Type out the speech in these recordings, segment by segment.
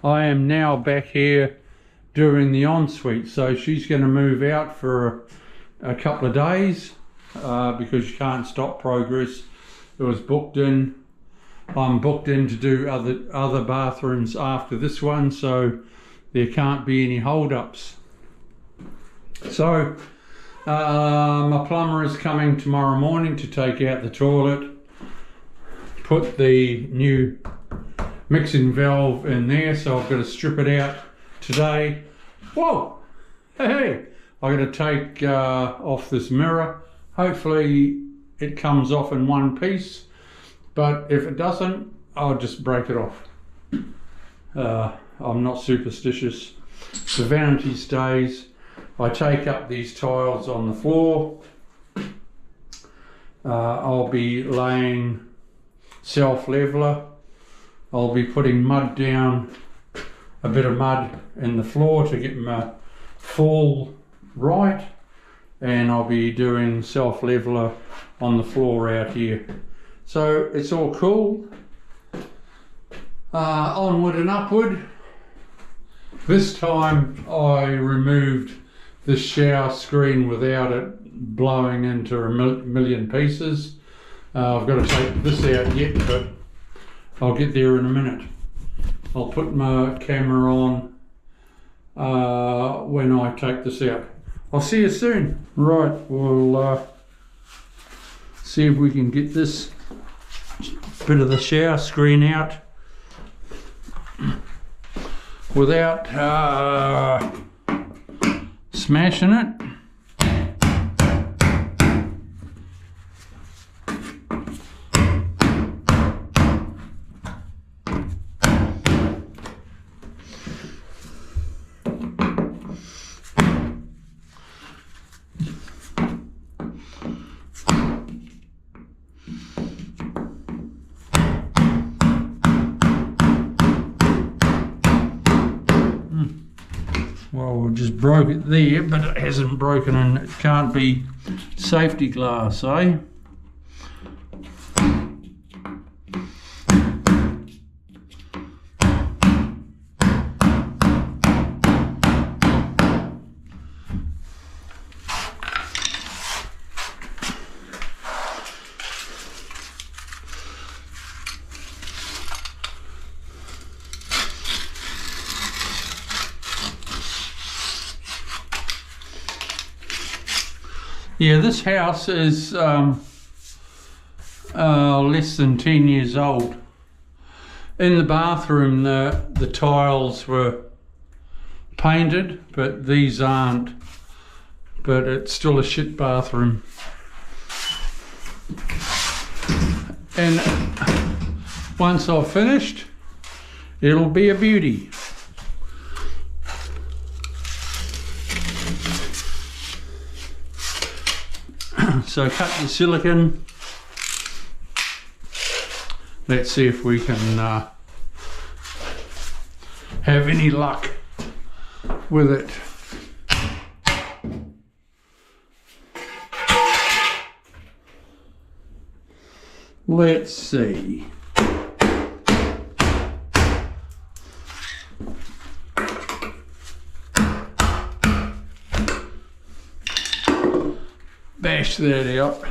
I am now back here doing the ensuite. So she's going to move out for a couple of days because you can't stop progress. It was booked in. I'm booked in to do other bathrooms after this one, so there can't be any hold-ups. So my plumber is coming tomorrow morning to take out the toilet, put the new mixing valve in there, so I've got to strip it out today. Whoa! Hey! I've got to take off this mirror. Hopefully it comes off in one piece, but if it doesn't, I'll just break it off. I'm not superstitious. The vanity stays. I take up these tiles on the floor. I'll be laying self-leveler. I'll be putting mud down, a bit of mud in the floor to get my fall right, and I'll be doing self-leveler on the floor out here. So it's all cool. Onward and upward. This time I removed the shower screen without it blowing into a million pieces. I've got to take this out yet, but I'll get there in a minute. I'll put my camera on when I take this out. I'll see you soon. Right, we'll see if we can get this bit of the shower screen out without smashing it. Well, we just broke it there, but it hasn't broken, and it can't be safety glass, eh? Yeah, this house is less than 10 years old. In the bathroom, the tiles were painted, but these aren't. But it's still a shit bathroom. And once I've finished, it'll be a beauty. So cut your silicone. Let's see if we can have any luck with it. Let's see. Bash that out.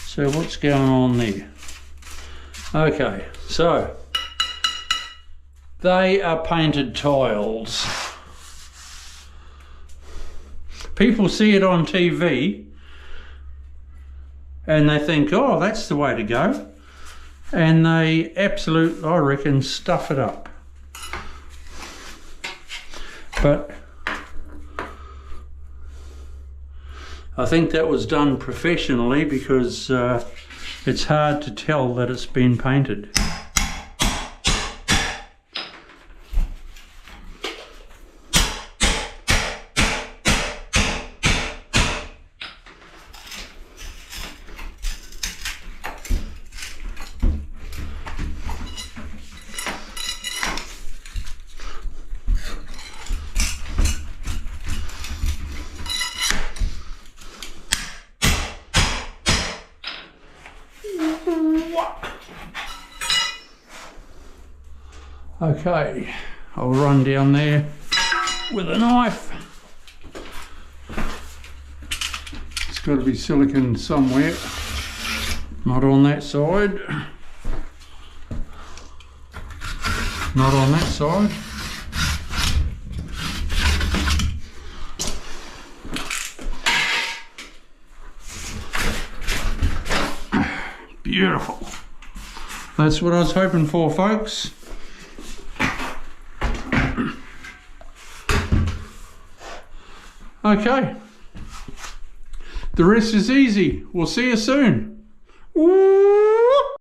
So what's going on there? Okay, so They are painted tiles. People see it on TV and they think, oh, that's the way to go. And they absolutely, I reckon, stuff it up. But I think that was done professionally because it's hard to tell that it's been painted. Okay, I'll run down there with a knife. It's got to be silicone somewhere, not on that side, not on that side. Beautiful. That's what I was hoping for, folks. Okay, the rest is easy. We'll see you soon. Woo!